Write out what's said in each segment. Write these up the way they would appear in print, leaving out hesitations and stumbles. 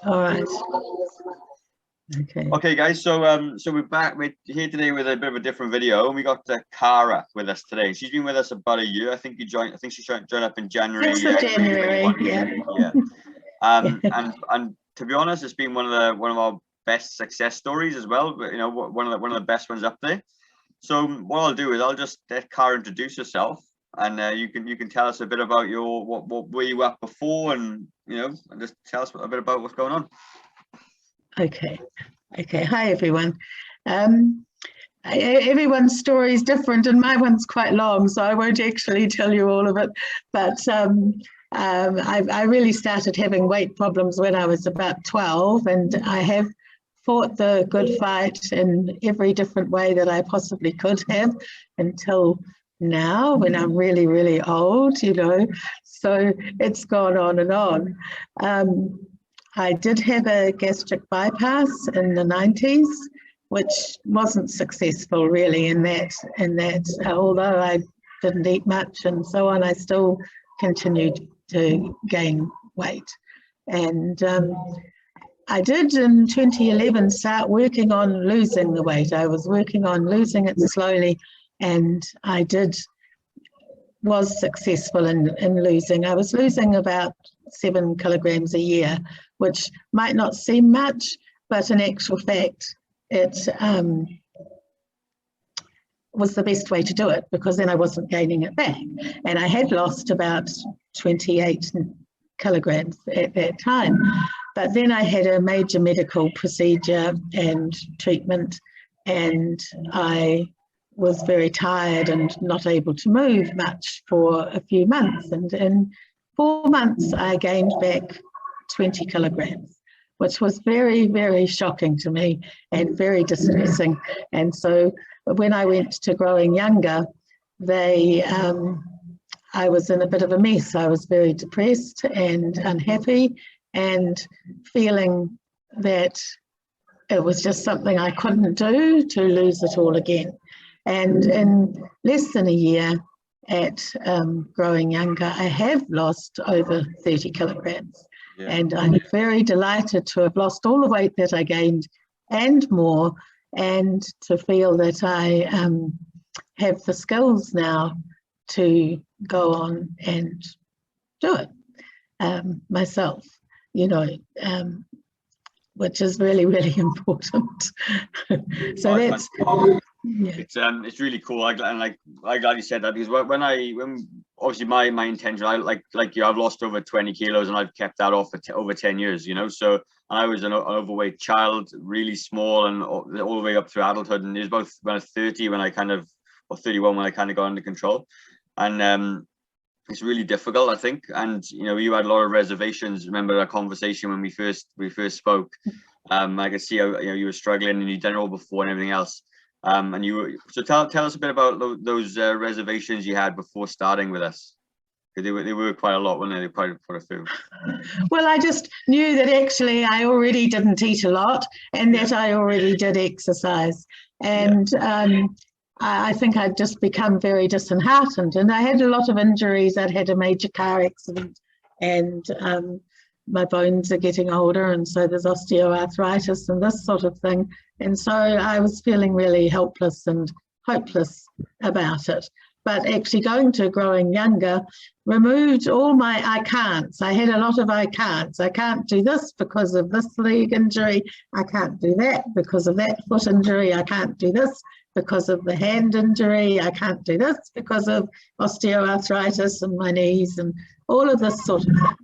All right. Okay. Okay, guys. So we're back. We're here today with a bit of a different video, and we got Cara with us today. She's been with us about a year. I think she joined up in January. 6th of January. Yeah. And to be honest, it's been one of our best success stories as well. But you know, one of the best ones up there. So what I'll do is I'll just let Cara introduce herself, and you can tell us a bit about what were you at before, and and just tell us a bit about what's going on. Okay. Hi everyone. Everyone's story is different, and my one's quite long, so I won't actually tell you all of it. But I really started having weight problems when I was about 12, and I have fought the good fight in every different way that I possibly could have until now, when I'm really, really old, so it's gone on and on. I did have a gastric bypass in the 90s, which wasn't successful really in that, although I didn't eat much and so on, I still continued to gain weight. And I did in 2011 start working on losing the weight. I was working on losing it slowly, and I was successful in losing. I was losing about 7 kilograms a year, which might not seem much, but in actual fact, it was the best way to do it, because then I wasn't gaining it back. And I had lost about 28 kilograms at that time. But then I had a major medical procedure and treatment, and I was very tired and not able to move much for a few months. And in 4 months, I gained back 20 kilograms, which was very, very shocking to me and very distressing. And so when I went to Growing Younger, I was in a bit of a mess. I was very depressed and unhappy, and feeling that it was just something I couldn't do to lose it all again. And in less than a year at Growing Younger, I have lost over 30 kilograms. Yeah. And I'm very delighted to have lost all the weight that I gained and more, and to feel that I have the skills now to go on and do it myself, which is really, really important. So that's, yeah. It's really cool. I'm glad you said that, because when obviously my intention, like you, I've lost over 20 kilos and I've kept that off for over 10 years, so I was an overweight child, really small, and all the way up through adulthood. And it was about when I was 30 or 31 when I kind of got under control. And it's really difficult, I think. And you had a lot of reservations. Remember our conversation when we first spoke? I could see how you were struggling, and you'd done it all before and everything else. And so tell us a bit about those reservations you had before starting with us. They were quite a lot, weren't they? They probably put us through. Well, I just knew that actually I already didn't eat a lot, and that I already did exercise. And I think I'd just become very disheartened. And I had a lot of injuries. I'd had a major car accident, and my bones are getting older, and so there's osteoarthritis and this sort of thing. And so I was feeling really helpless and hopeless about it. But actually going to Growing Younger removed all my I can'ts. I had a lot of I can'ts. I can't do this because of this leg injury. I can't do that because of that foot injury. I can't do this because of the hand injury. I can't do this because of osteoarthritis in my knees, and all of this sort of thing.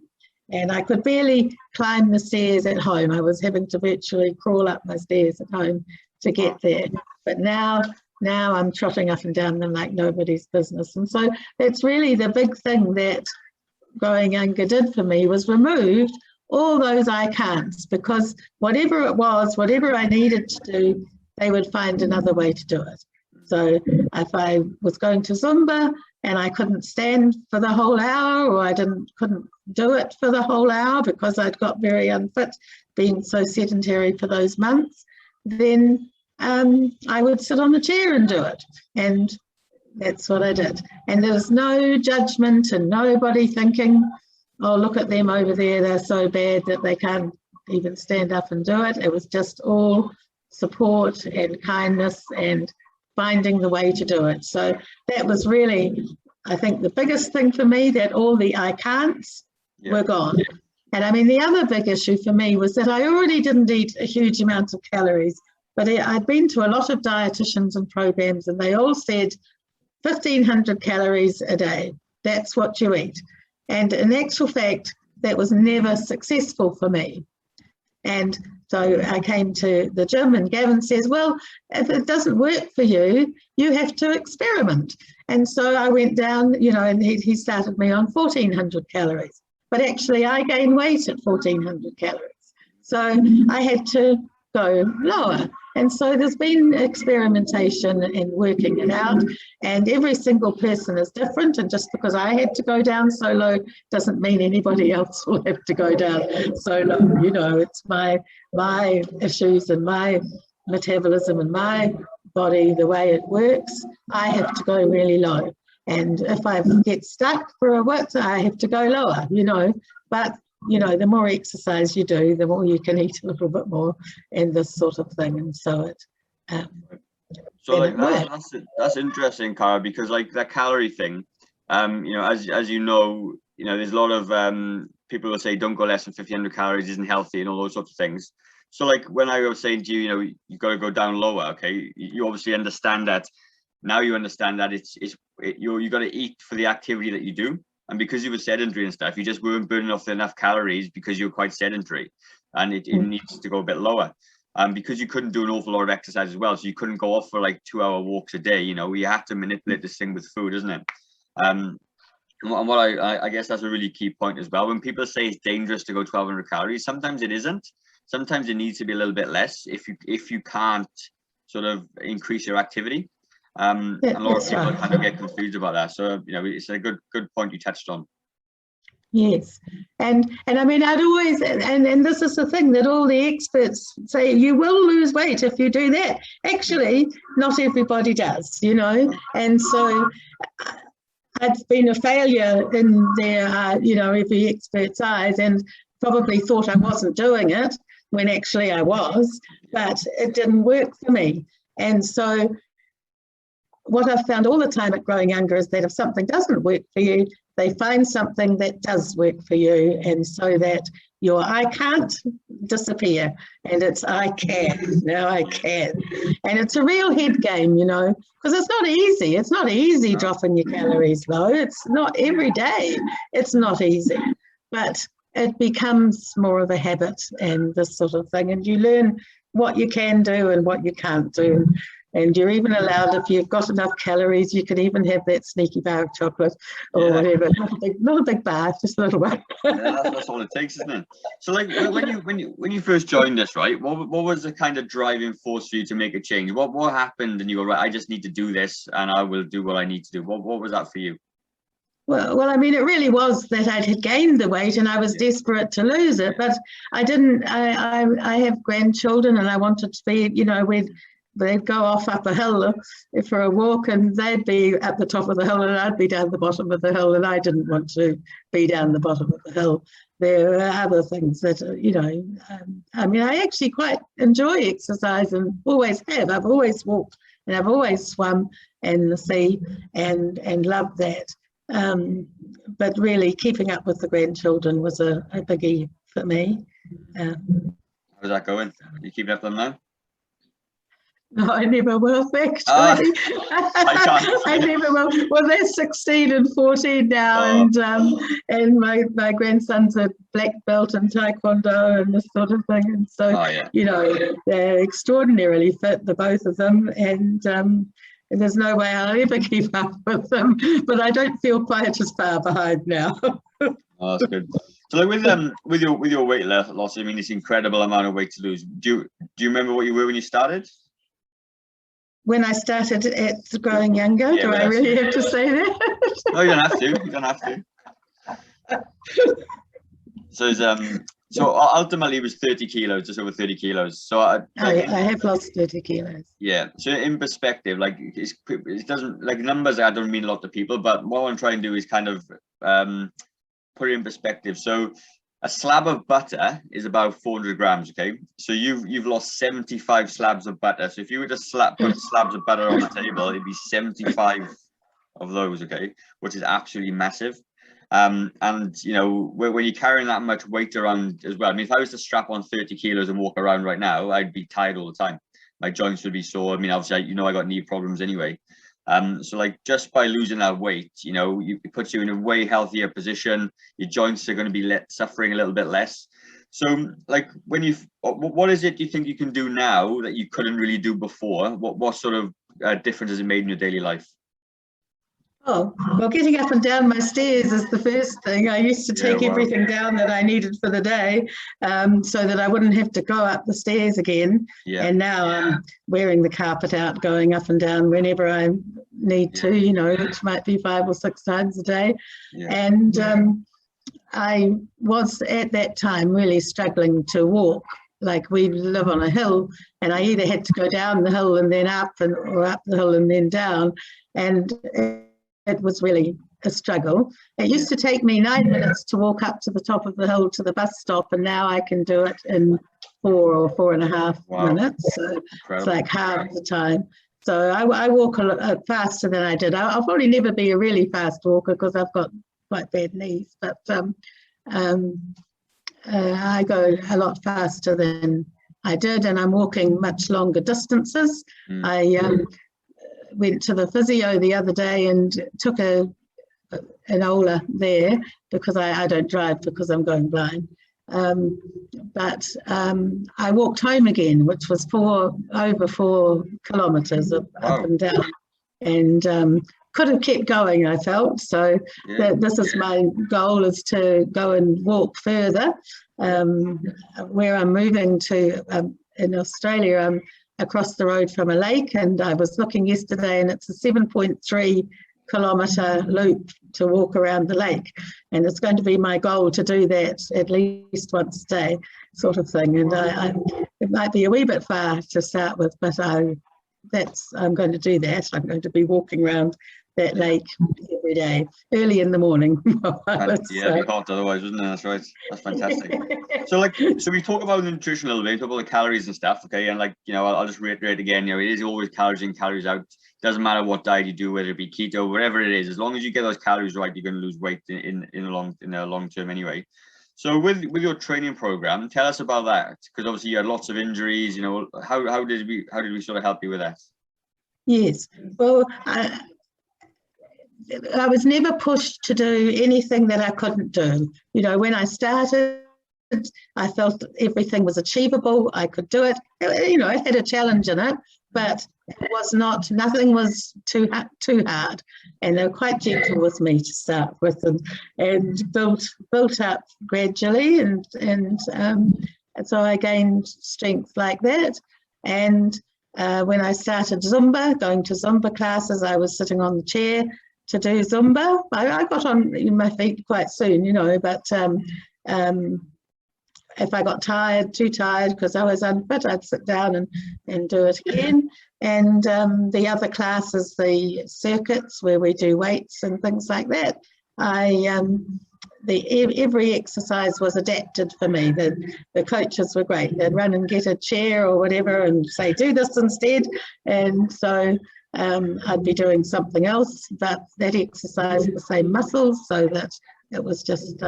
And I could barely climb the stairs at home. I was having to virtually crawl up my stairs at home to get there. But now I'm trotting up and down them like nobody's business. And so that's really the big thing that Growing Younger did for me, was removed all those I can'ts, because whatever it was, whatever I needed to do, they would find another way to do it. So if I was going to Zumba and I couldn't stand for the whole hour, or I couldn't do it for the whole hour because I'd got very unfit, being so sedentary for those months, then I would sit on the chair and do it. And that's what I did. And there was no judgment and nobody thinking, oh, look at them over there, they're so bad that they can't even stand up and do it. It was just all support and kindness and finding the way to do it. So that was really, I think, the biggest thing for me, that all the I can'ts were gone. And I mean, the other big issue for me was that I already didn't eat a huge amount of calories, but I'd been to a lot of dietitians and programs, and they all said 1,500 calories a day. That's what you eat. And in actual fact, that was never successful for me. And so I came to the gym, and Gavin says, well, if it doesn't work for you, you have to experiment. And so I went down, you know, and he started me on 1,400 calories. But actually, I gained weight at 1,400 calories. So I had to go lower. And so there's been experimentation and working it out, and every single person is different. And just because I had to go down so low doesn't mean anybody else will have to go down so low. You know, it's my issues and my metabolism and my body, the way it works. I have to go really low. And if I get stuck for a while, I have to go lower, you know. But you know, the more exercise you do, the more you can eat a little bit more and this sort of thing. And so it so like that's interesting, Cara, because like that calorie thing, you know, as you know, there's a lot of people will say don't go less than 1,500 calories, isn't healthy, and all those sorts of things. So like when I was saying to you, you know, you've got to go down lower, okay, you obviously understand that. Now you understand that you got to eat for the activity that you do. And because you were sedentary and stuff, you just weren't burning off enough calories because you're quite sedentary, and it needs to go a bit lower. Because you couldn't do an awful lot of exercise as well, so you couldn't go off for like 2-hour walks a day. You know, you have to manipulate this thing with food, isn't it? And what I guess that's a really key point as well. When people say it's dangerous to go 1,200 calories, sometimes it isn't. Sometimes it needs to be a little bit less if you can't sort of increase your activity. A lot of people kind of get confused about that. So, you know, it's a good point you touched on. Yes. And I mean, I'd always, and this is the thing that all the experts say, you will lose weight if you do that. Actually, not everybody does, you know. And so I'd been a failure in their, you know, every expert's eyes, and probably thought I wasn't doing it when actually I was, but it didn't work for me. And so what I've found all the time at Growing Younger is that if something doesn't work for you, they find something that does work for you, and so that your I can't disappear, and it's I can. Now I can. And it's a real head game, you know, because it's not easy. It's not easy dropping your calories low. It's not every day. It's not easy, but it becomes more of a habit and this sort of thing, and you learn what you can do and what you can't do. And you're even allowed, if you've got enough calories, you can even have that sneaky bar of chocolate or whatever. Not a big bar, just a little one. That's all it takes, isn't it? So, like when you first joined us, right? What was the kind of driving force for you to make a change? What happened, and you were right? I just need to do this, and I will do what I need to do. What was that for you? Well, I mean, it really was that I had gained the weight and I was desperate to lose it, but I didn't. I have grandchildren, and I wanted to be, you know, they'd go off up a hill for a walk, and they'd be at the top of the hill and I'd be down the bottom of the hill, and I didn't want to be down the bottom of the hill. There are other things that, you know, I mean, I actually quite enjoy exercise and always have. I've always walked and I've always swum in the sea and loved that. But really keeping up with the grandchildren was a biggie for me. How's that going? You keeping up with them now? No, I never will, actually. I never will. Well, they're 16 and 14 now, and my grandson's a black belt in Taekwondo and this sort of thing. And so, you know, they're extraordinarily fit, the both of them, and there's no way I'll ever keep up with them, but I don't feel quite as far behind now. Oh, that's good. So like with your weight loss, I mean, it's incredible amount of weight to lose. Do you remember what you were when you started? When I started at Growing Younger, do I really have to say that? No, you don't have to. You don't have to. So ultimately it was 30 kilos, just over 30 kilos. So I have lost 30 kilos. Yeah. So in perspective, like it doesn't, like numbers that don't mean a lot to people, but what I'm trying to do is kind of put it in perspective. So a slab of butter is about 400 grams. Okay, so you've lost 75 slabs of butter. So if you were to put slabs of butter on the table, it'd be 75 of those. Okay, which is absolutely massive. And you know, when you're carrying that much weight around as well, I mean, if I was to strap on 30 kilos and walk around right now, I'd be tired all the time. My joints would be sore. I mean, obviously, you know, I got knee problems anyway. So like just by losing that weight, you know, it puts you in a way healthier position. Your joints are going to be suffering a little bit less. So like what is it you think you can do now that you couldn't really do before? What sort of difference has it made in your daily life? Oh, well, getting up and down my stairs is the first thing. I used to take everything down that I needed for the day, so that I wouldn't have to go up the stairs again. Yeah. And now I'm wearing the carpet out, going up and down whenever I need to, you know, which might be 5 or 6 times a day. Yeah. And I was at that time really struggling to walk. Like, we live on a hill, and I either had to go down the hill and then up, or up the hill and then down. And it was really a struggle. It used to take me 9 minutes to walk up to the top of the hill to the bus stop, and now I can do it in 4 or 4.5 minutes. So it's like half the time. So I walk a lot faster than I did. I'll probably never be a really fast walker because I've got quite bad knees, but I go a lot faster than I did, and I'm walking much longer distances. I went to the physio the other day and took an Ola there because I don't drive because I'm going blind. But I walked home again, which was over 4 kilometres up and down, and could have kept going, I felt. So this is my goal, is to go and walk further. Where I'm moving to in Australia, I'm across the road from a lake, and I was looking yesterday, and it's a 7.3 kilometre loop to walk around the lake, and it's going to be my goal to do that at least once a day, sort of thing. And it might be a wee bit far to start with, but I'm going to do that. I'm going to be walking around that lake every day, early in the morning. It'd be hot otherwise, wouldn't it? That's right. That's fantastic. So we talk about nutrition a little bit, talk about the calories and stuff, okay? And like, you know, I'll just reiterate again, you know, it is always calories in, calories out. It doesn't matter what diet you do, whether it be keto, whatever it is, as long as you get those calories right, you're going to lose weight in the long term anyway. So with your training program, tell us about that, because obviously you had lots of injuries. You know, how did we sort of help you with that? Yes, well, I was never pushed to do anything that I couldn't do. You know, when I started, I felt everything was achievable. I could do it. You know, it had a challenge in it, but it was nothing was too hard. And they were quite gentle with me to start with, and built up gradually. And so I gained strength like that. And when I started Zumba, going to Zumba classes, I was sitting on the chair to do Zumba. I got on my feet quite soon, you know, but if I got too tired because I was unfit, I'd sit down and do it again. And the other classes, the circuits where we do weights and things like that, every exercise was adapted for me. The coaches were great. They'd run and get a chair or whatever and say, do this instead. And so I'd be doing something else, but that exercise the same muscles, so that it was just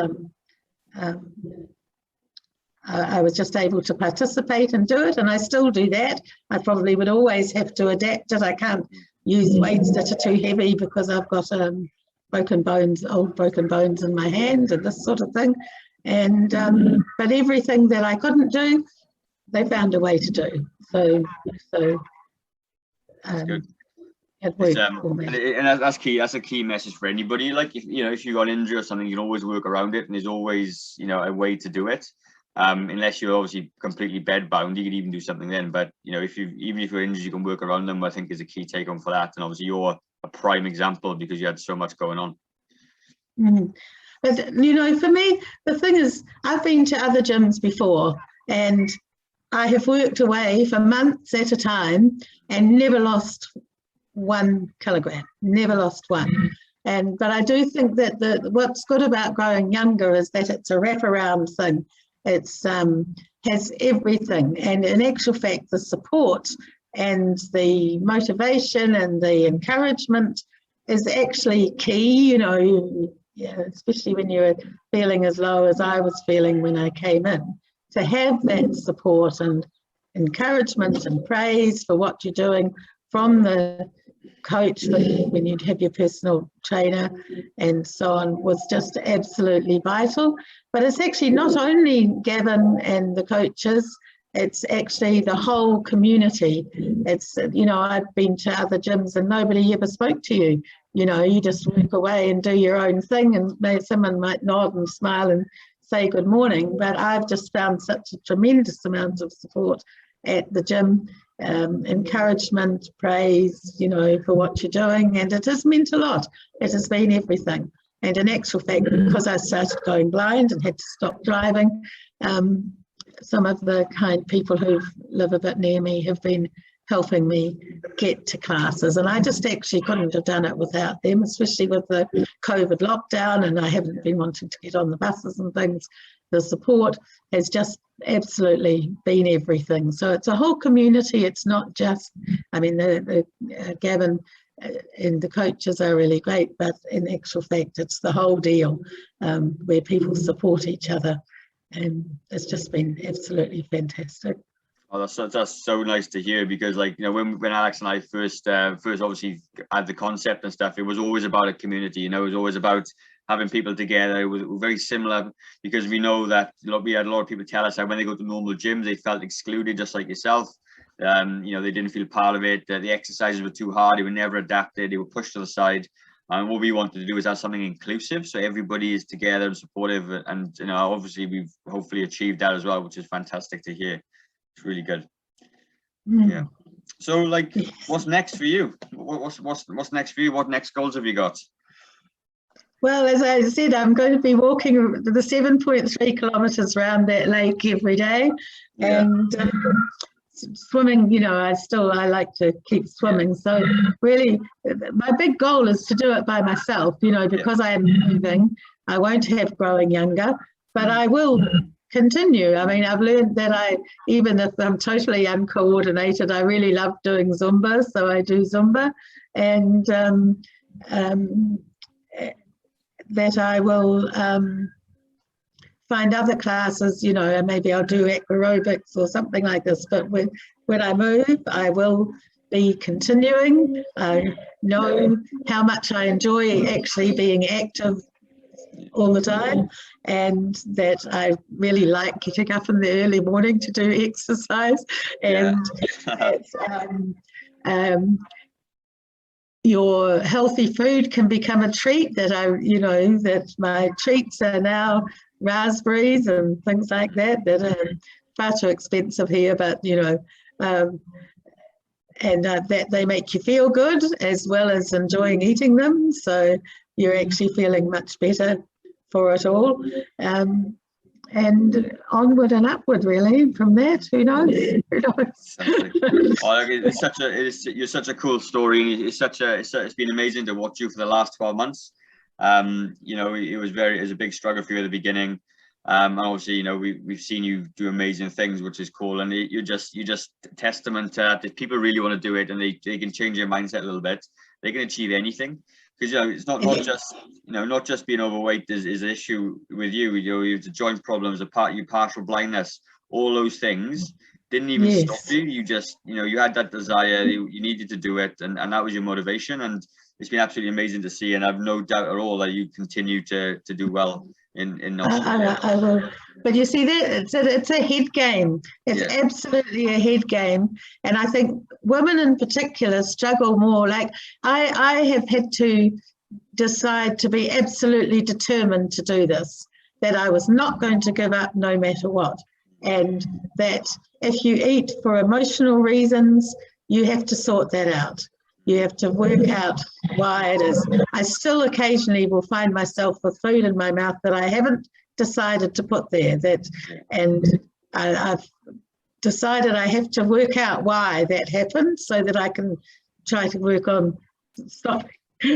I was just able to participate and do it, and I still do that. I probably would always have to adapt it. I can't use weights that are too heavy because I've got old broken bones in my hand and this sort of thing. And but everything that I couldn't do, they found a way to do. So good. And that's key. That's a key message for anybody. Like, if you got injured or something, you can always work around it, and there's always, you know, a way to do it. Unless you're obviously completely bed bound, you can even do something then. But you know, even if you're injured, you can work around them. I think is a key take home for that. And obviously, you're a prime example because you had so much going on. Mm-hmm. But you know, for me, the thing is, I've been to other gyms before, and I have worked away for months at a time and never lost 1 kilogram. Never lost one. But I do think that what's good about Growing Younger is that it's a wraparound thing. It's has everything, and in actual fact, the support and the motivation and the encouragement is actually key. You know, especially when you're feeling as low as I was feeling when I came in, to have that support and encouragement and praise for what you're doing from the coach when you'd have your personal trainer and so on was just absolutely vital. But it's actually not only Gavin and the coaches, it's actually the whole community. It's, you know, I've been to other gyms and nobody ever spoke to you. You know, you just work away and do your own thing, and someone might nod and smile and say good morning. But I've just found such a tremendous amount of support at the gym, encouragement, praise, you know, for what you're doing, and it has meant a lot. It has been everything. And in actual fact, because I started going blind and had to stop driving, some of the kind people who live a bit near me have been helping me get to classes, and I just actually couldn't have done it without them, especially with the COVID lockdown, and I haven't been wanting to get on the buses and things. The support has just absolutely been everything. So it's a whole community. It's not just, I mean, Gavin and the coaches are really great, but in actual fact, it's the whole deal, where people support each other, and it's just been absolutely fantastic. Oh, that's so nice to hear, because, like, you know, when Alex and I first obviously had the concept and stuff, it was always about a community. You know, it was always about having people together. It was very similar, because we know that we had a lot of people tell us that when they go to normal gyms, they felt excluded, just like yourself. You know, they didn't feel part of it. The exercises were too hard. They were never adapted. They were pushed to the side. And what we wanted to do is have something inclusive, so everybody is together and supportive. And, you know, obviously we've hopefully achieved that as well, which is fantastic to hear. It's really good. Yeah. So, like, what's next for you? What's next for you? What next goals have you got? Well, as I said, I'm going to be walking the 7.3 kilometres around that lake every day, and swimming. You know, I like to keep swimming. So really, my big goal is to do it by myself. You know, because I am moving, I won't have Growing Younger, but I will continue. I mean, I've learned that even if I'm totally uncoordinated, I really love doing Zumba, so I do Zumba, and that I will find other classes, you know, and maybe I'll do aerobics or something like this. But when I move, I will be continuing. I know how much I enjoy actually being active all the time, and that I really like getting up in the early morning to do exercise, and your healthy food can become a treat. That my treats are now raspberries and things like that are far too expensive here, but you know, that they make you feel good as well as enjoying eating them, so you're actually feeling much better for it all, and onward and upward, really. From that, who knows? You're such a cool story. It's been amazing to watch you for the last 12 months. You know, it was a big struggle for you at the beginning, and obviously, you know, we've seen you do amazing things, which is cool. And you're just testament to that. If people really want to do it and they can change their mindset a little bit, they can achieve anything. Because, you know, it's not just being overweight is an issue with you. You know, you have the joint problems, partial blindness, all those things didn't even stop you. You just, you know, you had that desire, you needed to do it, and that was your motivation. And it's been absolutely amazing to see, and I've no doubt at all that you continue to do well in Australia. I will. But you see, that it's a head game. It's absolutely a head game, and I think women in particular struggle more. Like I have had to decide to be absolutely determined to do this, that I was not going to give up no matter what, and that if you eat for emotional reasons, you have to sort that out. You have to work out why it is. I still occasionally will find myself with food in my mouth that I haven't decided to put there. I've decided I have to work out why that happened, so that I can try to work on stopping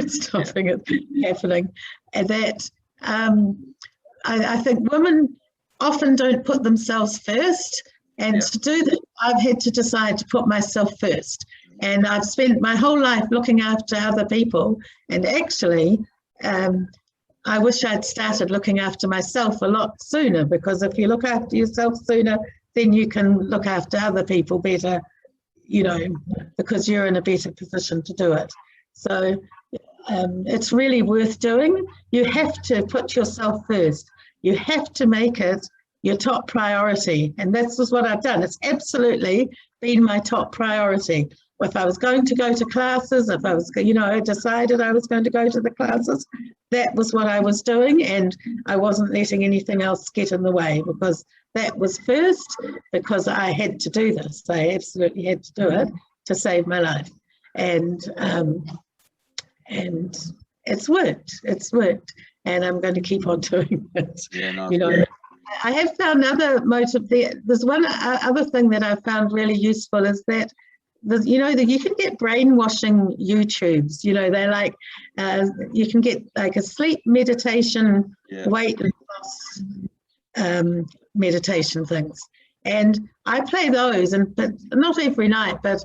stopping it happening. And that I think women often don't put themselves first, and to do that, I've had to decide to put myself first. And I've spent my whole life looking after other people, and actually, I wish I'd started looking after myself a lot sooner, because if you look after yourself sooner, then you can look after other people better, you know, because you're in a better position to do it. So it's really worth doing. You have to put yourself first. You have to make it your top priority. And this is what I've done. It's absolutely been my top priority. If I was going to go to classes, if I was, you know, I decided I was going to go to the classes, that was what I was doing, and I wasn't letting anything else get in the way, because that was first, because I had to do this. I absolutely had to do it to save my life. And it's worked. It's worked, and I'm going to keep on doing it. Yeah, no, you know, yeah. I have found other motive. There's one other thing that I found really useful is that you know, that you can get brainwashing YouTubes. You know, they're like, you can get like a sleep meditation, weight loss meditation things. And I play those, but not every night, but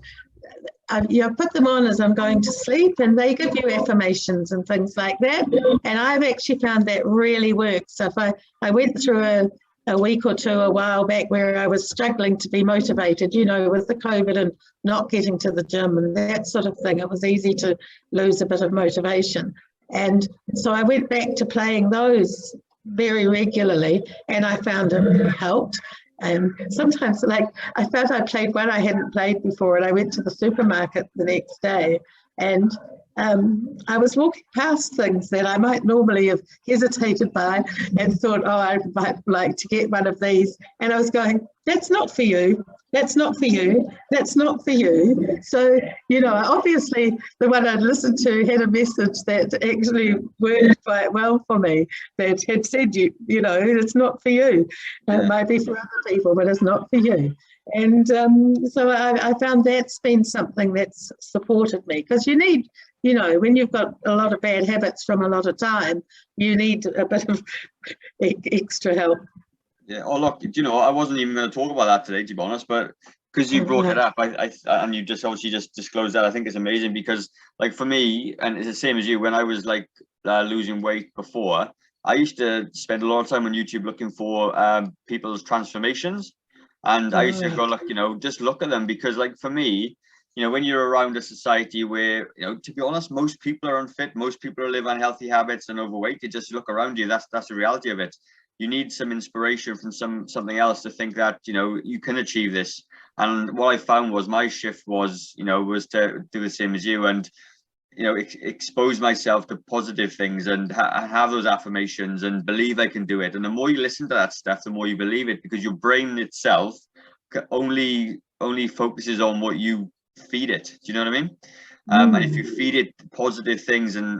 I put them on as I'm going to sleep, and they give you affirmations and things like that. And I've actually found that really works. So if I went through a week or two a while back where I was struggling to be motivated, you know, with the COVID and not getting to the gym and that sort of thing. It was easy to lose a bit of motivation. And so I went back to playing those very regularly, and I found it helped. And sometimes, like, I felt I played one I hadn't played before, and I went to the supermarket the next day, and I was walking past things that I might normally have hesitated by and thought, oh, I might like to get one of these. And I was going, that's not for you. That's not for you. That's not for you. So, you know, obviously the one I'd listened to had a message that actually worked quite well for me, that had said, you know, it's not for you. It might be for other people, but it's not for you. And so I found that's been something that's supported me, because you need, you know, when you've got a lot of bad habits from a lot of time, you need a bit of extra help. Yeah. Oh, look, you know, I wasn't even going to talk about that today, to be honest, but because you brought it up, and you just obviously just disclosed that, I think it's amazing, because, like, for me, and it's the same as you, when I was like losing weight before, I used to spend a lot of time on YouTube looking for people's transformations, and I used to go, like, you know, just look at them, because, like, for me, you know, when you're around a society where, you know, to be honest, most people are unfit, most people live unhealthy habits and overweight, you just look around you, that's the reality of it. You need some inspiration from something else to think that, you know, you can achieve this. And what I found was my shift was, you know, was to do the same as you, and, you know, expose myself to positive things, and have those affirmations, and believe I can do it. And the more you listen to that stuff, the more you believe it, because your brain itself only focuses on what you feed it. Do you know what I mean? And if you feed it positive things and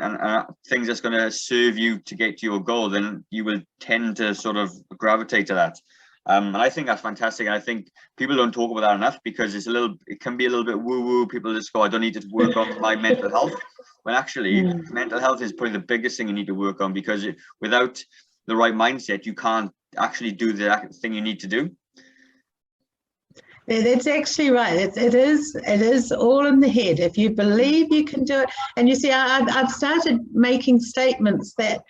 things that's going to serve you to get to your goal, then you will tend to sort of gravitate to that. And I think that's fantastic. And I think people don't talk about that enough, because it can be a little bit woo-woo. People just go, I don't need to work on my mental health. When actually mental health is probably the biggest thing you need to work on, because without the right mindset, you can't actually do the thing you need to do. That's actually right. It is all in the head. If you believe you can do it, and you see, I've started making statements that,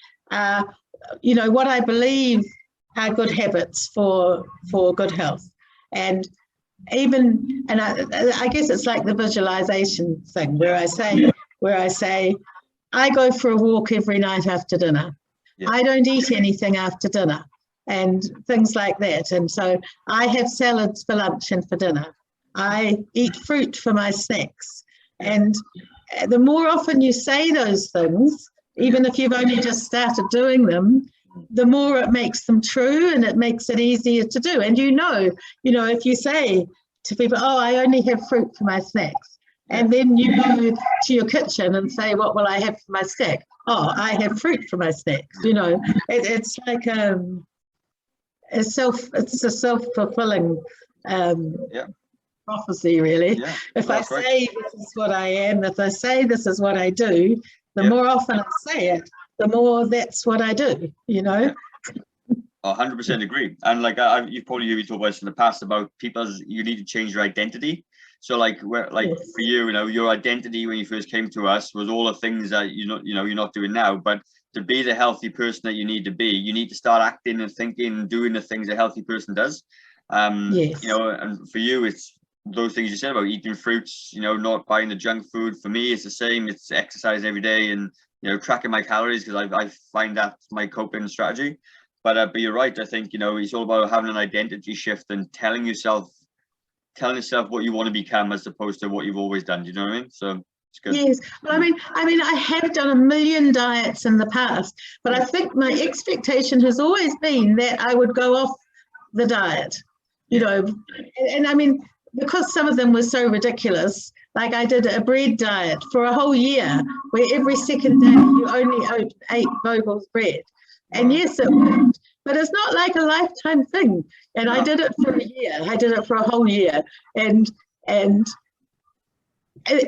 you know, what I believe are good habits for good health, and I guess it's like the visualization thing where I say, I go for a walk every night after dinner. Yeah. I don't eat anything after dinner. And things like that. And so I have salads for lunch and for dinner. I eat fruit for my snacks. And the more often you say those things, even if you've only just started doing them, the more it makes them true, and it makes it easier to do. And you know, if you say to people, oh, I only have fruit for my snacks, and then you go to your kitchen and say, what will I have for my snack? Oh, I have fruit for my snacks. You know, it's like it's a self-fulfilling prophecy, really. If I say this is what I am, if I say this is what I do, the more often I say it, the more that's what I do, you know. 100% agree. And like you've probably heard me talk about this in the past about you need to change your identity. So like Yes. for you, you know, your identity when you first came to us was all the things that you're not doing now. But to be the healthy person that you need to be, you need to start acting and thinking and doing the things a healthy person does. Yes. You know, and for you, it's those things you said about eating fruits, you know, not buying the junk food. For me, it's the same. It's exercise every day and, you know, tracking my calories, because I find that's my coping strategy. But you're right. I think, you know, it's all about having an identity shift and telling yourself what you want to become as opposed to what you've always done. Do you know what I mean? So it's good. Yes. Well, I mean, I have done a million diets in the past, but I think my expectation has always been that I would go off the diet, you know, and I mean, because some of them were so ridiculous, like I did a bread diet for a whole year where every second day you only ate Vogel's bread. And yes, it worked, but it's not like a lifetime thing. And I did it for a year. I did it for a whole year. And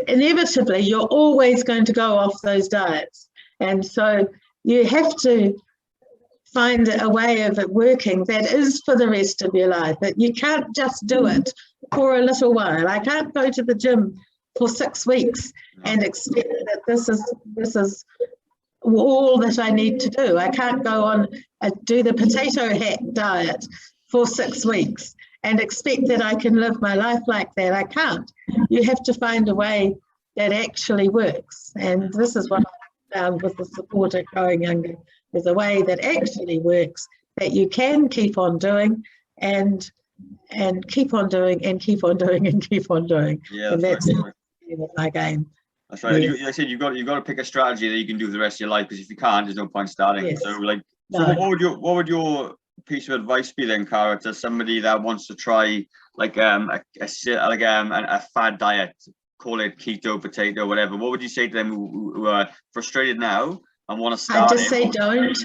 inevitably, you're always going to go off those diets. And so you have to find a way of it working that is for the rest of your life. That you can't just do it for a little while. I can't go to the gym for 6 weeks and expect that this is all that I need to do. I can't go on do the potato hat diet for 6 weeks and expect that I can live my life like that. I can't. You have to find a way that actually works. And this is what I found with the support at Growing Younger. There's a way that actually works that you can keep on doing and keep on doing and keep on doing and keep on doing. Yeah, and that's my game. That's right. Yes. Like I said, you've got to pick a strategy that you can do for the rest of your life, because if you can't, there's no point starting. Yes. So like, what would your piece of advice be then, Cara, to somebody that wants to try like a fad diet, call it keto, potato, whatever? What would you say to them who are frustrated now and want to start? I just say don't.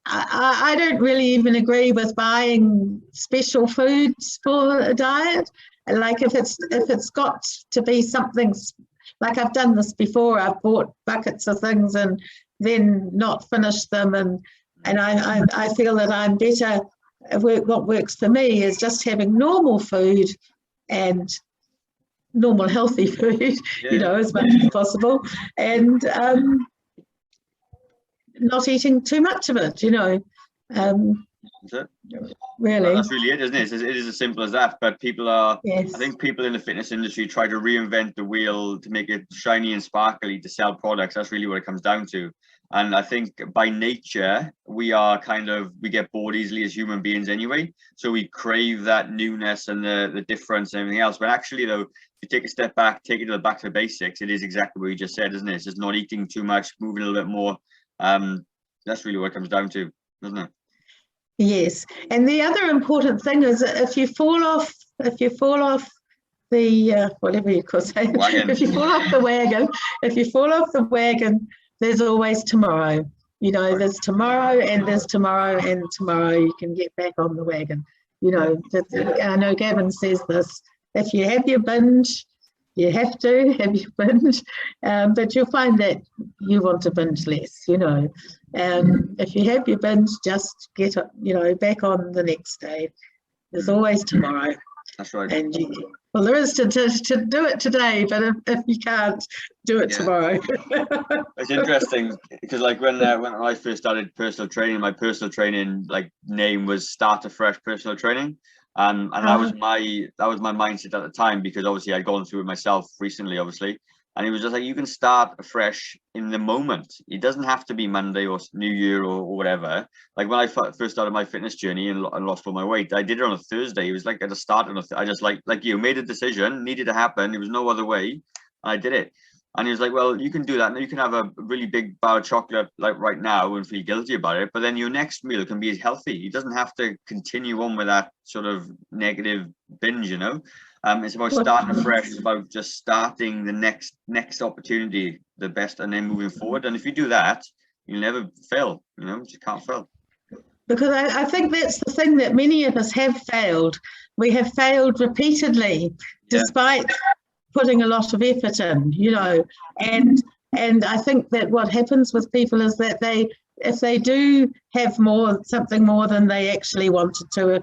I don't really even agree with buying special foods for a diet. Like if it's got to be something, like I've done this before, I've bought buckets of things and then not finished them, and I feel that I'm better. What works for me is just having normal food and normal healthy food, you know, as much as possible, and not eating too much of it, you know. That's it. Really, well, that's really it, isn't it? It is as simple as that. But people are, yes. I think people in the fitness industry try to reinvent the wheel to make it shiny and sparkly to sell products. That's really what it comes down to. And I think by nature, we get bored easily as human beings anyway. So we crave that newness and the difference and everything else. But actually, though, if you take a step back, take it to the back to the basics, it is exactly what you just said, isn't it? It's just not eating too much, moving a little bit more. That's really what it comes down to, doesn't it? Yes, and the other important thing is that if you fall off the whatever you could say, if you fall off the wagon, there's always tomorrow. You know, there's tomorrow and there's tomorrow and tomorrow. You can get back on the wagon. You know, I know Gavin says this. If you have your binge, you have to have your binge, but you'll find that you want to binge less, you know. If you have your binge, just get, you know, back on the next day. There's always tomorrow. That's right. And well, there is to do it today, but if you can't, do it tomorrow. It's interesting because like when I first started personal training, my personal training name was Start Afresh Personal Training. And that was my mindset at the time, because obviously I'd gone through it myself recently, obviously. And it was just like, you can start afresh in the moment. It doesn't have to be Monday or New Year or whatever. Like when I first started my fitness journey and lost all my weight, I did it on a Thursday. It was like I just started I just like you made a decision, needed to happen. There was no other way. And I did it. And he was like, well, you can do that. And you can have a really big bar of chocolate like right now and feel guilty about it. But then your next meal can be healthy. It doesn't have to continue on with that sort of negative binge, you know. It's about starting afresh. It's about just starting the next opportunity the best, and then moving forward. And if you do that, you'll never fail. You know, you can't fail. Because I think that's the thing, that many of us have failed. We have failed repeatedly, despite putting a lot of effort in, you know, and I think that what happens with people is that if they do have something more than they actually wanted to,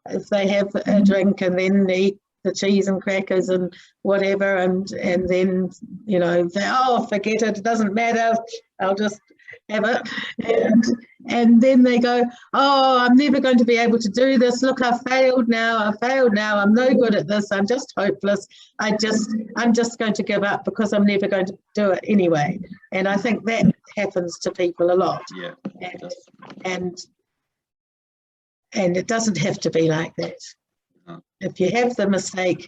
if they have a drink and then eat the cheese and crackers and whatever, and then, you know, they, oh, forget it, it doesn't matter, I'll just have it, and then they go, oh, I'm never going to be able to do this, look, I failed now, I'm no good at this, I'm just hopeless, I'm just going to give up because I'm never going to do it anyway. And I think that happens to people a lot. Yeah. And it doesn't have to be like that. No. If you have the mistake,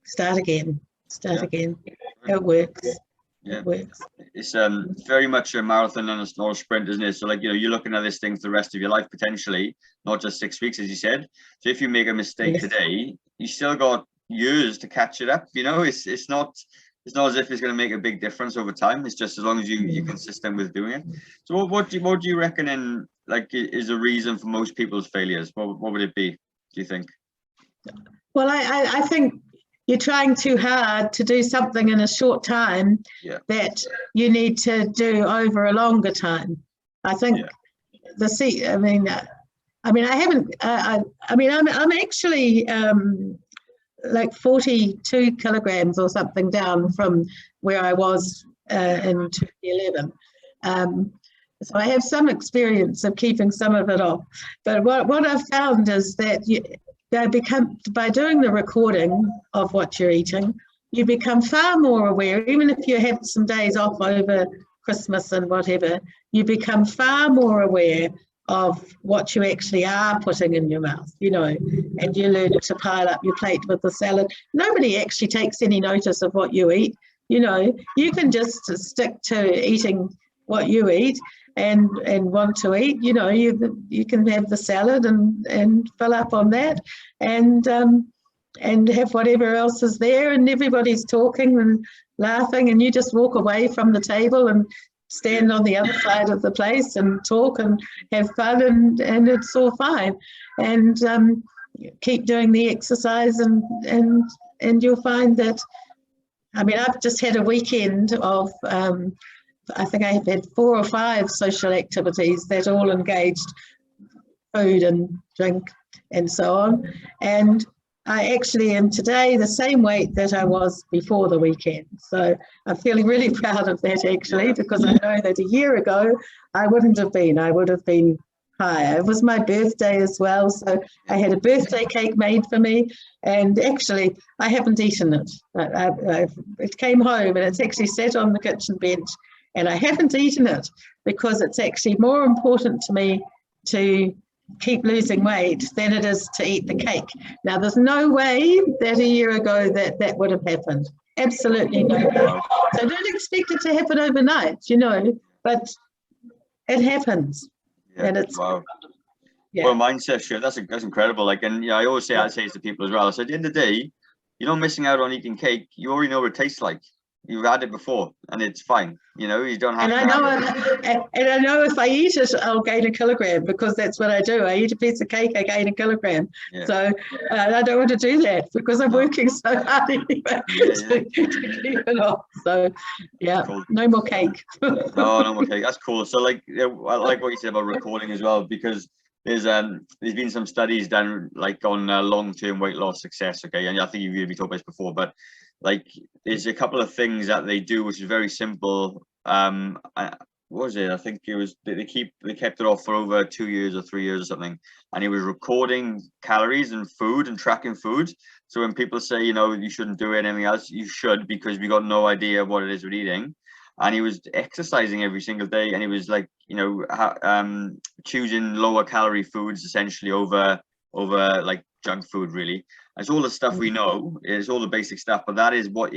start again. It works. Yeah. It works. It's very much a marathon and not a sprint, isn't it? So, like, you know, you're looking at this thing for the rest of your life potentially, not just 6 weeks, as you said. So if you make a mistake today, you still got years to catch it up. You know, it's not as if it's going to make a big difference over time. It's just as long as you're consistent with doing it. So what do you reckon is the reason for most people's failures? What would it be, do you think? Well, I think you're trying too hard to do something in a short time that you need to do over a longer time. I think I'm actually like 42 kilograms or something down from where I was in 2011. So I have some experience of keeping some of it off. But what I've found is that by doing the recording of what you're eating, you become far more aware, even if you have some days off over Christmas and whatever, you become far more aware of what you actually are putting in your mouth, you know, and you learn to pile up your plate with the salad. Nobody actually takes any notice of what you eat, you know, you can just stick to eating what you eat and want to eat, you know, you can have the salad and fill up on that and have whatever else is there, and everybody's talking and laughing, and you just walk away from the table and stand on the other side of the place and talk and have fun, and it's all fine. And keep doing the exercise and you'll find that, I mean, I've just had a weekend of I think I have had 4 or 5 social activities that all engaged food and drink and so on. And I actually am today the same weight that I was before the weekend. So I'm feeling really proud of that, actually, because I know that a year ago I wouldn't have been. I would have been higher. It was my birthday as well. So I had a birthday cake made for me. And actually, I haven't eaten it. It came home and it's actually sat on the kitchen bench. And I haven't eaten it because it's actually more important to me to keep losing weight than it is to eat the cake. Now, there's no way that a year ago that would have happened. Absolutely no way. So don't expect it to happen overnight, you know, but it happens. Yeah. And it's wow. Yeah. Well, mindset shift, that's incredible. Like, and I always say, I say it to people as well. So at the end of the day, you're not missing out on eating cake. You already know what it tastes like. You've had it before, and it's fine. You know, you don't have. And I know if I eat it, I'll gain a kilogram, because that's what I do. I eat a piece of cake, I gain a kilogram. Yeah. So I don't want to do that because I'm working so hard anyway to keep it off. So yeah, cool. No more cake. No more cake. That's cool. So like, I like what you said about recording as well, because there's been some studies done like on long-term weight loss success. Okay, and I think you've talked about this before, but like there's a couple of things that they do which is very simple. What was it? I think it was they kept it off for over 2 years or 3 years or something, and he was recording calories and food and tracking food. So when people say, you know, you shouldn't do anything else, you should, because we got no idea what it is we're eating. And he was exercising every single day, and he was like, you know, choosing lower calorie foods essentially over like junk food, really. It's all the stuff we know. It's all the basic stuff, but that is what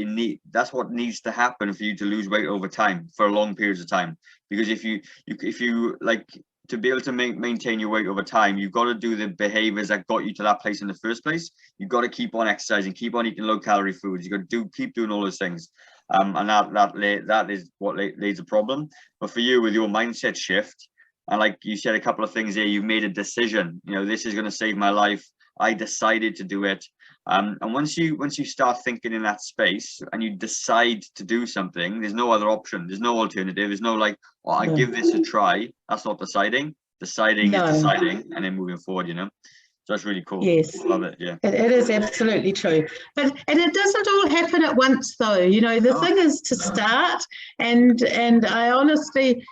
that's what needs to happen for you to lose weight over time, for long periods of time. Because if you like to be able to maintain your weight over time, you've got to do the behaviors that got you to that place in the first place. You've got to keep on exercising, keep on eating low calorie foods. You got to keep doing all those things. And that is what lays the problem. But for you, with your mindset shift, and like you said a couple of things there, you've made a decision. You know, this is going to save my life. I decided to do it. And once you start thinking in that space and you decide to do something, there's no other option. There's no alternative. There's no like, oh, I give this a try. That's not deciding. Deciding is deciding and then moving forward, you know. So that's really cool. Yes. Love it. Yeah. It is absolutely true. And it doesn't all happen at once though. You know, the thing is to start, and I honestly,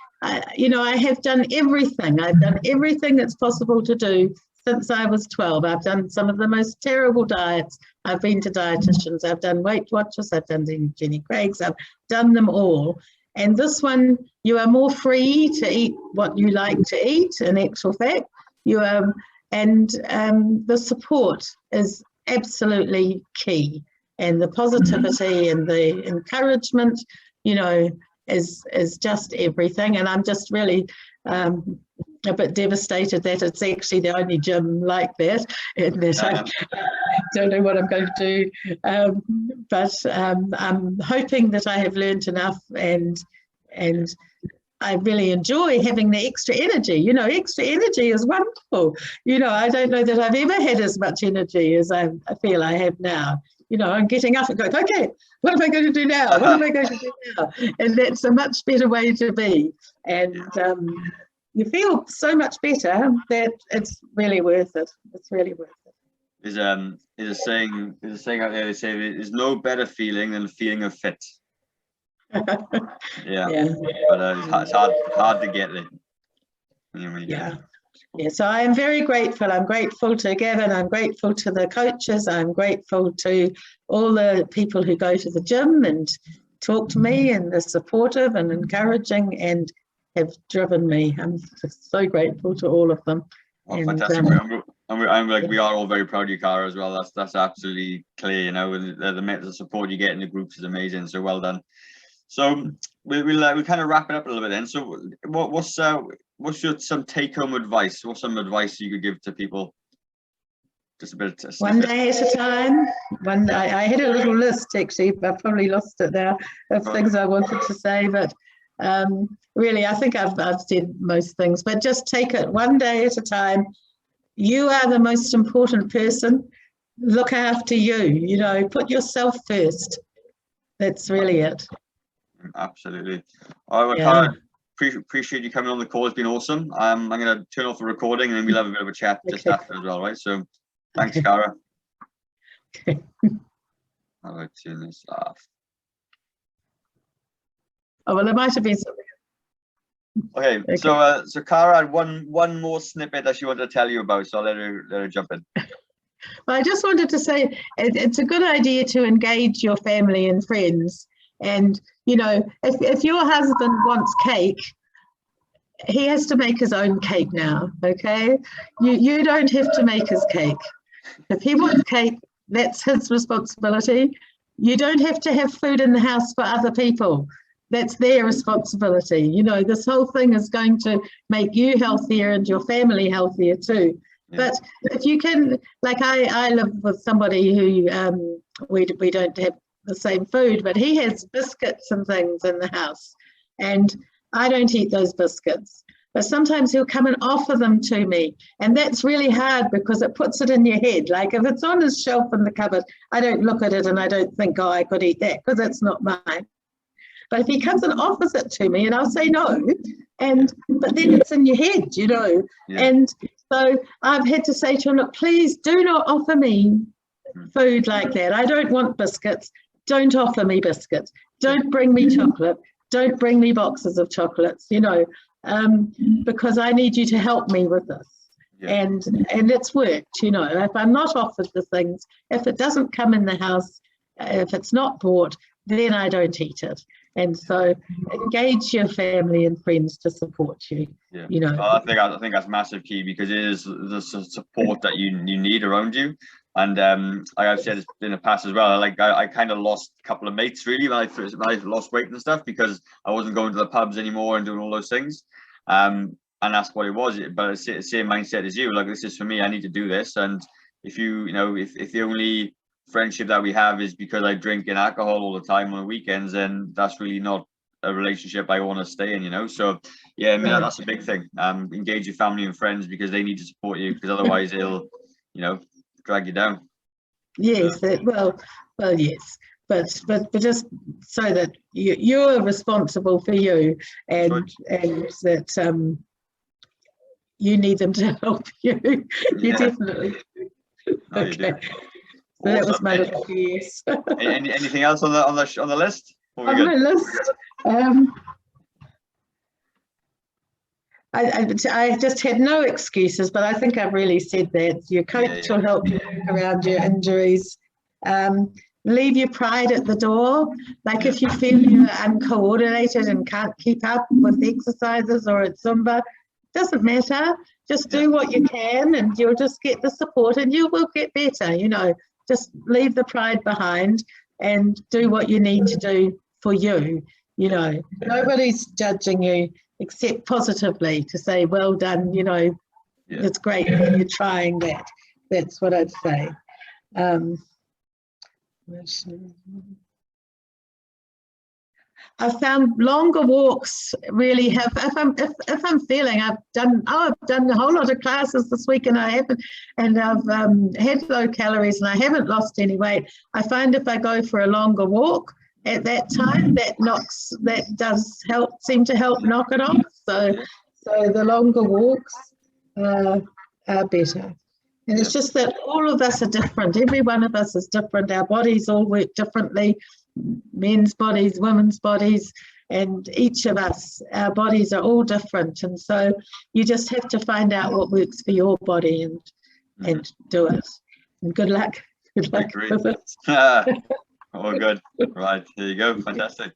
you know, I have done everything. I've done everything that's possible to do since I was 12. I've done some of the most terrible diets. I've been to dietitians. I've done Weight Watchers. I've done Jenny Craig's. I've done them all. And this one, you are more free to eat what you like to eat, in actual fact. You are, and the support is absolutely key. And the positivity and the encouragement, you know, is just everything. And I'm just really a bit devastated that it's actually the only gym like that, and that I don't know what I'm going to do. But I'm hoping that I have learned enough, and I really enjoy having the extra energy. You know, extra energy is wonderful. You know, I don't know that I've ever had as much energy as I feel I have now. You know, I'm getting up and going, okay, what am I going to do now? What am I going to do now? And that's a much better way to be. And you feel so much better that it's really worth it. It's really worth it. There's a saying out there. They say there's no better feeling than the feeling of fit. Yeah. But it's hard to get there. Yeah, so I am very grateful. I'm grateful to Gavin. I'm grateful to the coaches. I'm grateful to all the people who go to the gym and talk to me and are supportive and encouraging and have driven me. I'm just so grateful to all of them. Oh, fantastic. I'm like, we are all very proud of you, Cara, as well. That's absolutely clear, you know, the support you get in the groups is amazing. So well done. So we'll kind of wrap it up a little bit then. So what's your some take-home advice? What's some advice you could give to people? Just a bit of one day at a time. I had a little list actually, but I've probably lost it now of things I wanted to say. But really, I think I've said most things. But just take it one day at a time. You are the most important person. Look after you. You know, put yourself first. That's really it. Absolutely. All right, well, Cara, appreciate you coming on the call. It's been awesome. I'm going to turn off the recording and then we'll have a bit of a chat just after as well, right? So thanks, Cara. Okay. I'll turn this off. Oh, well, it might have been something. Okay. So Cara had one more snippet that she wanted to tell you about, so I'll let her jump in. Well, I just wanted to say it's a good idea to engage your family and friends. And, you know, if your husband wants cake, he has to make his own cake now, okay? You don't have to make his cake. If he wants cake, that's his responsibility. You don't have to have food in the house for other people. That's their responsibility. You know, this whole thing is going to make you healthier and your family healthier too. Yeah. But if you can, like I live with somebody who we don't have the same food, but he has biscuits and things in the house, and I don't eat those biscuits. But sometimes he'll come and offer them to me, and that's really hard because it puts it in your head. Like if it's on his shelf in the cupboard, I don't look at it and I don't think, oh, I could eat that because it's not mine. But if he comes and offers it to me, and I'll say no, but then it's in your head, you know. Yeah. And so I've had to say to him, look, please do not offer me food like that. I don't want biscuits. Don't offer me biscuits. Don't bring me chocolate. Don't bring me boxes of chocolates, you know, because I need you to help me with this. Yeah. And it's worked, you know. If I'm not offered the things, if it doesn't come in the house, if it's not bought, then I don't eat it. And so engage your family and friends to support you. Yeah. You know, I think that's massive key, because it is the support that you need around you. And like I've said in the past as well, I kind of lost a couple of mates really when I lost weight and stuff, because I wasn't going to the pubs anymore and doing all those things. And that's what it was. But it's the same mindset as you. Like, this is for me. I need to do this. And if if the only friendship that we have is because I drink and alcohol all the time on the weekends, then that's really not a relationship I want to stay in, you know. So yeah, I mean, that's a big thing. Engage your family and friends, because they need to support you, because otherwise it'll, you know, drag you down. Yes, yes, but just so that you're responsible for you, and that you need them to help you. You definitely. No, you do. Okay. So that was my little yes. Anything else on the list? On the list, I just had no excuses, but I think I've really said that. Your coach will help you work around your injuries. Leave your pride at the door. Like if you feel you're uncoordinated and can't keep up with exercises or at Zumba, doesn't matter. Just do what you can, and you'll just get the support, and you will get better. Just leave the pride behind and do what you need to do for you. Nobody's judging you except positively to say, well done, it's great that you're trying that. That's what I'd say. I found longer walks really have, if I'm feeling, I've done a whole lot of classes this week, and I've had low calories and I haven't lost any weight. I find if I go for a longer walk at that time, that does seem to help knock it off. So the longer walks are better. And it's just that all of us are different. Every one of us is different. Our bodies all work differently. Men's bodies, women's bodies, and each of us, our bodies are all different. And so you just have to find out what works for your body and do it. And good luck. Good luck with it. Oh, good. Right, there you go. Fantastic.